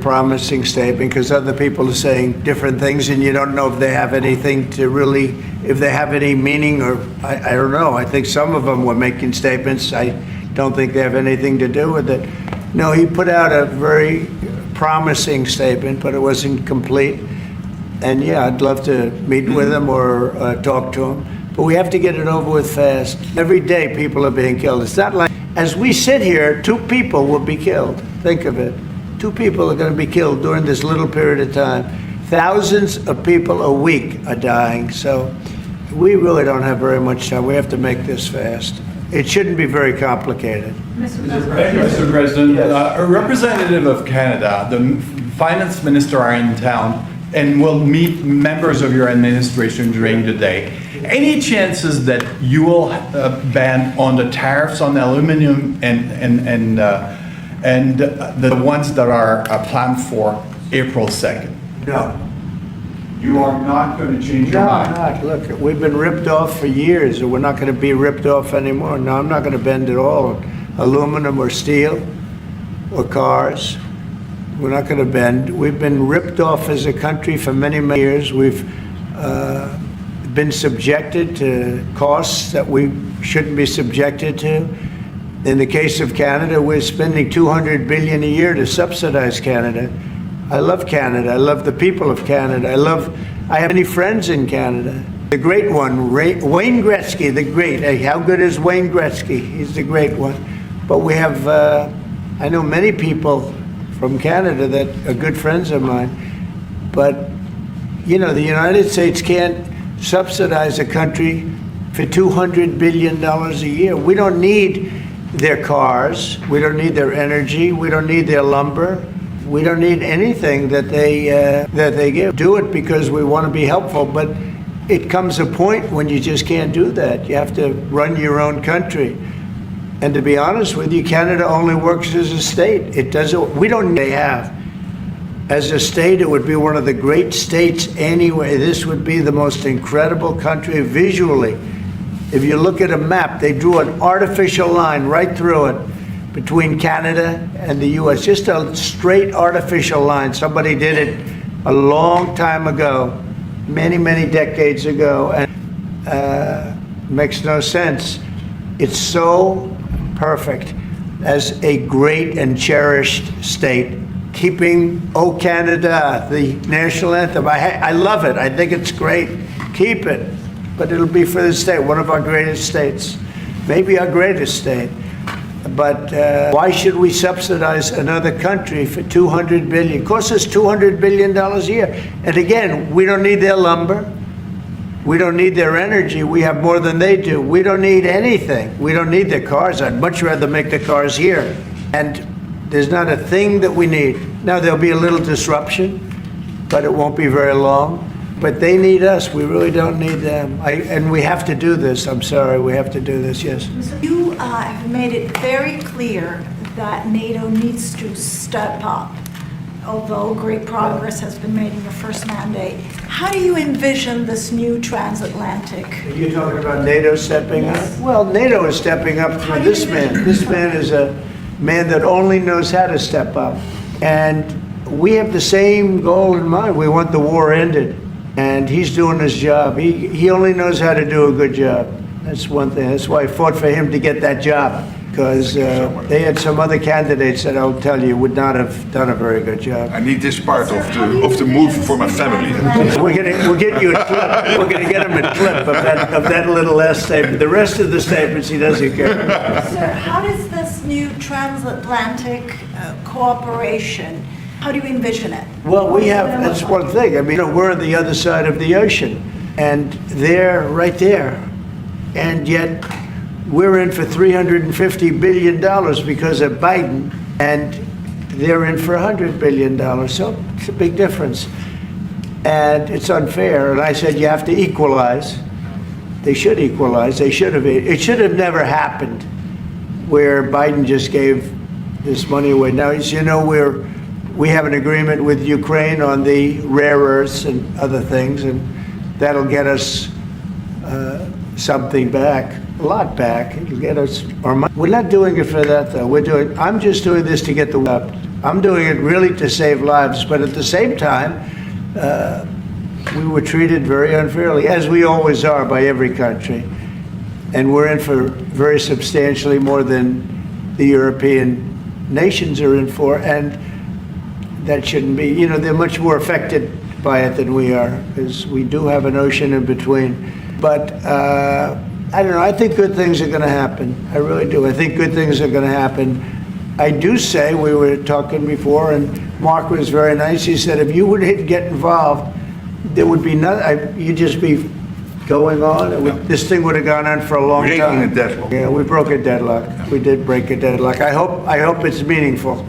promising statement because other people are saying different things and you don't know if they have anything to really, if they have any meaning or I don't know. I think some of them were making statements. I don't think they have anything to do with it. No, he put out a very promising statement, but it wasn't complete. And yeah, I'd love to meet with him or talk to him. But we have to get it over with fast. Every day people are being killed. It's not like, as we sit here, 2 people will be killed. Think of it. 2 people are going to be killed during this little period of time. Thousands of people a week are dying. So we really don't have very much time. We have to make this fast. It shouldn't be very complicated. Thank you, Mr. President. Yes. A representative of Canada, the finance minister, are in town and will meet members of your administration during the day. Any chances that you will ban on the tariffs on aluminum and the ones that are planned for April 2nd? No. You are not going to change your mind? No, not. Look, we've been ripped off for years, and we're not going to be ripped off anymore. No, I'm not going to bend at all on aluminum or steel or cars. We're not going to bend. We've been ripped off as a country for many, many years. We've been subjected to costs that we shouldn't be subjected to. In the case of Canada, we're spending $200 billion a year to subsidize Canada. I love Canada. I love the people of Canada. I have many friends in Canada. The great one, Wayne Gretzky, the great. Hey, how good is Wayne Gretzky? He's the great one. But we have, I know many people from Canada that are good friends of mine. But, you know, the United States can't subsidize a country for $200 billion a year. We don't need their cars. We don't need their energy. We don't need their lumber. We don't need anything that they give. Do it because we want to be helpful, but it comes a point when you just can't do that. You have to run your own country. And to be honest with you, Canada only works as a state. It doesn't, we don't have. As a state, it would be one of the great states anyway. This would be the most incredible country visually. If you look at a map, they drew an artificial line right through it between Canada and the US, just a straight artificial line. Somebody did it a long time ago, many, many decades ago, and makes no sense. It's so perfect as a great and cherished state, keeping "O Canada," the national anthem. I love it. I think it's great. Keep it. But it'll be for the state, one of our greatest states, maybe our greatest state. But why should we subsidize another country for $200 billion? It costs us $200 billion a year. And again, we don't need their lumber. We don't need their energy. We have more than they do. We don't need anything. We don't need their cars. I'd much rather make the cars here. And there's not a thing that we need. Now, there'll be a little disruption, but it won't be very long. But they need us. We really don't need them. And we have to do this. I'm sorry. We have to do this, yes. You have made it very clear that NATO needs to step up, although great progress has been made in your first mandate. How do you envision this new transatlantic? Are you talking about NATO stepping up? Well, NATO is stepping up for this man. This man is a man that only knows how to step up. And we have the same goal in mind. We want the war ended. And he's doing his job. He only knows how to do a good job. That's one thing. That's why I fought for him to get that job. Because they had some other candidates that I'll tell you would not have done a very good job. I need this part of the move for my family. We'll get you a clip. We're going to get him a clip of that little last statement. The rest of the statements he doesn't care. Sir, how does this new transatlantic cooperation, how do you envision it? Well, we have, that's one thing. I mean, we're on the other side of the ocean, and they're right there. And yet, we're in for $350 billion because of Biden, and they're in for $100 billion. So it's a big difference. And it's unfair. And I said, you have to equalize. They should equalize. They should have. It should have never happened where Biden just gave this money away. Now, as you know, we have an agreement with Ukraine on the rare earths and other things, and that'll get us something back, a lot back. It'll get us our money. We're not doing it for that, though. I'm just doing this to get the up. I'm doing it really to save lives, but at the same time, we were treated very unfairly, as we always are by every country. And we're in for very substantially more than the European nations are in for, and that shouldn't be. You know, they're much more affected by it than we are, because we do have an ocean in between. But I don't know, I think good things are going to happen. I really do. I think good things are going to happen. I do say, we were talking before, and Mark was very nice. He said, if you would get involved, there would be nothing, you'd just be going on. This thing would have gone on for a long Breaking time. a deadlock. Yeah, we broke a deadlock. We did break a deadlock. I hope it's meaningful.